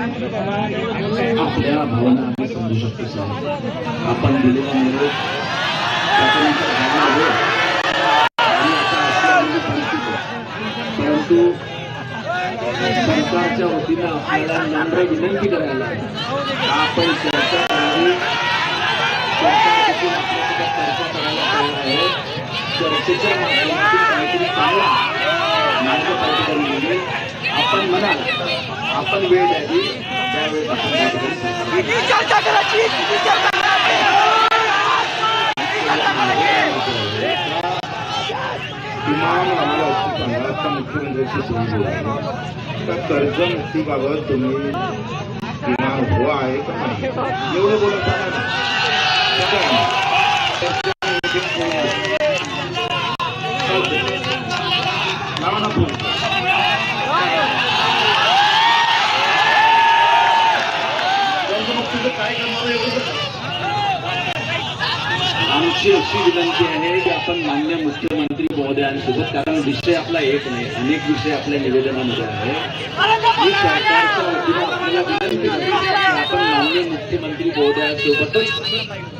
आपल्या भावना आम्ही समजू शकतो साहेब. आपण दिलेला निरोप त्याच्यानंतर झाला आहे आणि आता अशी आलेली परिस्थिती. परंतु सरकारच्या वतीनं आपल्याला नम्र विनंती करायला आपण चर्चा करावी. सरकारपासून आपल्यासोबत चर्चा करायला तयार आहे. चर्चेच्या माध्यमातून काहीतरी चांगला मार्ग पाहिजे. आपण म्हणाल आपण वेळ द्यावी त्यावेळेस आपण चर्चा करायची. किमान आम्हाला असं सांगा आता मुख्यमंत्र्यांशी बोललो आहे तर कर्जमुक्तीबाबत तुम्ही किमान हो आहे का नाही एवढं बोलत आहे ना. काय करणार आमची अशी विनंती आहे की आपण मान्य मुख्यमंत्री महोदयांसोबत, कारण विषय आपला एक नाही अनेक विषय आपल्या निवेदनामध्ये आहे. मी सरकारच्या वतीनं आपल्याला विनंती करतो की आपण मान्य मुख्यमंत्री महोदयांसोबतच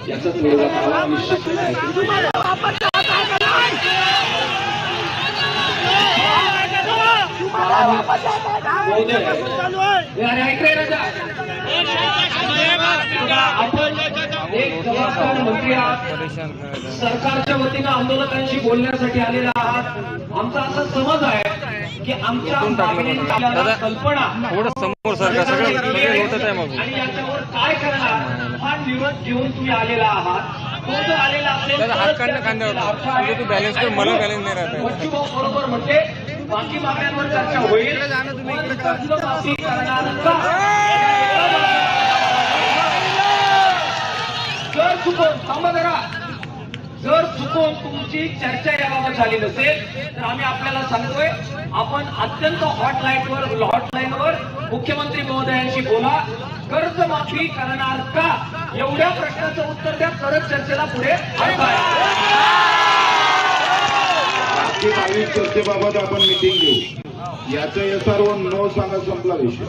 याचा तोडगा काढावा. निश्चित आपण एक जबाबदार मंत्री आहात. सरकारच्या वतीनं आंदोलकांशी बोलण्यासाठी आलेला आहात. आमचा असा समज आहे की आमच्या कल्पना आणि याच्यावर काय करणार हा निरोप घेऊन तुम्ही आलेला आहात. तो जर आलेला असेल बरोबर म्हणजे बाकी मागण्यांवर चर्चा होईल. जर चुकून थांबा जरा, जर चुकून तुमची चर्चा याबाबत झाली नसेल तर आम्ही आपल्याला सांगतोय आपण अत्यंत हॉटलाईनवर मुख्यमंत्री महोदयांशी बोला. कर्जमाफी करणार का एवढ्या प्रश्नाचं उत्तर द्या, तरच चर्चेला पुढे चर्चेबाबत आपण मिटिंग घेऊ. याचा सर्व न सांगा संपला विषय.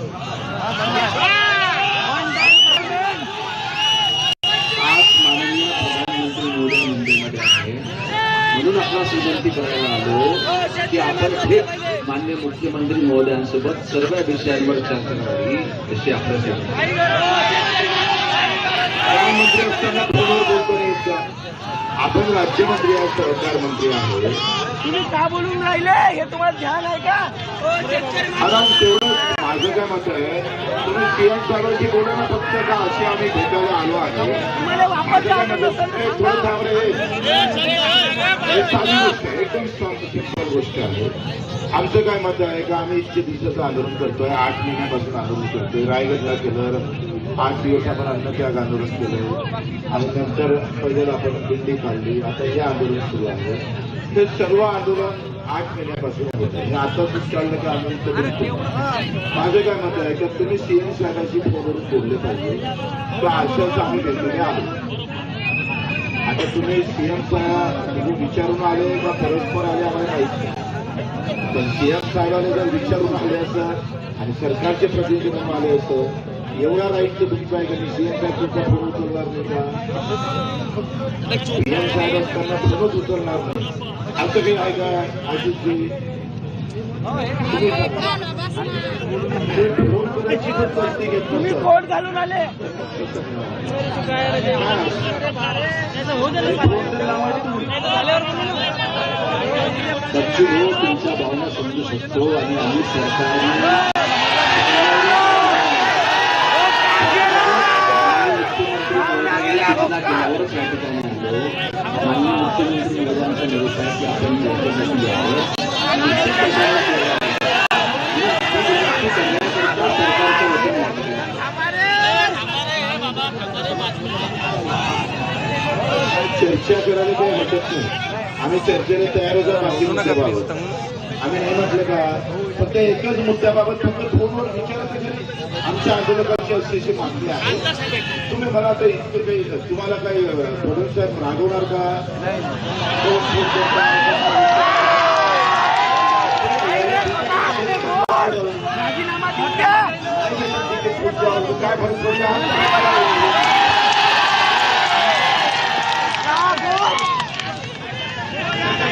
म्हणून आपला विनंती करायला आलो की आपण थेट मान्य मुख्यमंत्री महोदयांसोबत सर्व विषयांवर चर्चा करावी अशी आपल्या प्रधानमंत्री असताना फोनवर बोलतो नाही का. आपण राज्यमंत्री आहोत, सहकार मंत्री आहोत. तुम्ही का बोलून राहिले हे तुम्हाला ध्यान आहे का. आता तेवढं माझं काय मत आहे तुम्ही सीएम साहेबांशी बोला ना फक्त का अशी आम्ही भेटायला आलो आहे. एकदम सिंपल गोष्ट आहे. आमचं काय मत आहे का आम्ही 100 दिवसाचं आंदोलन करतोय. 8 महिन्यापासून आंदोलन करतोय. रायगडला केलं 8 दिवस आपण अन्नत्याग आंदोलन केलं आणि नंतर पहिलं आपण दिंडी काढली. आता हे आंदोलन सुरू आहे. ते सर्व आंदोलन 8 महिन्यापासून होत आहे. आता खूप चाललं का आम्ही माझं काय मत आहे का तुम्ही सीएम साहेबांशी फोनवरून बोलले पाहिजे. तर अशाच आम्ही भेटून आलो. आता तुम्ही सीएम साहेब विचारून आले का परस्पर आले आम्हाला माहित नाही. पण सीएम साहेबांनी जर विचारून आले असं आणि सरकारचे प्रतिनिधी म्हणून आले असं एवढा राईट तर तुमचा आहे का मी सीएम साहेब तुमचा फोन उचलणार नाही का. सीएम साहेब असताना फोनच उचलणार नाही असं काही आहे का. आजीजी तुम्ही कोट घालून आले. तुमच्या भावना समजू शकतो आणि आम्ही सरकारने केल्यावरच या ठिकाणी आलो. माननीय मुख्यमंत्री महोदयांचा निरोप आहे की आपण चर्चेसाठी यावं. चर्चा करायला काही हरकत नाही. आम्ही चर्चेला तयार होतो. बाकी मुद्द्याबाबत आम्ही नाही म्हटलं का फक्त एकच मुद्द्याबाबत फक्त फोनवर विचारायचं तरी आमच्या आंदोलकांची अशी मागणी आहे. तुम्ही मला तर इतकं काही तुम्हाला काही फडणवीस साहेब रागवणार का. राजीनामा ते पुढच्या वर्षी काय फरक पडला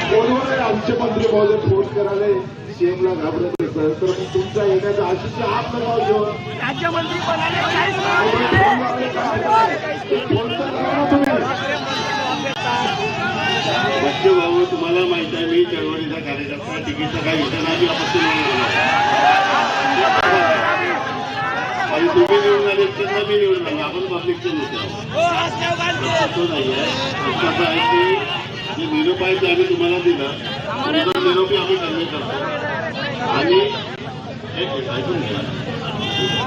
कोणवर आमचे मंत्री महोदय फोन करायला सीएमला घाबरत असं तर मग तुमचा येण्याचा आशिष हात लगाव जेव्हा राज्यमंत्री पदाने काहीच फोन तर करा ना तुम्ही बच्चू भाऊ तुम्हाला माहित आहे मी चळवळीचा कार्यकर्ता तिकीटचा काही विषय नाही अपत्य आणि तुम्ही निवडून आले तर मी निवडून आलो आपण पब्लिकचे नेते आहोत असं नाही आहे असं आहे की जे निरोप आहे ते आम्ही तुम्हाला दिला तुमचा निरोपही आम्ही कन्वे करतो आणि एक ऐकून घ्या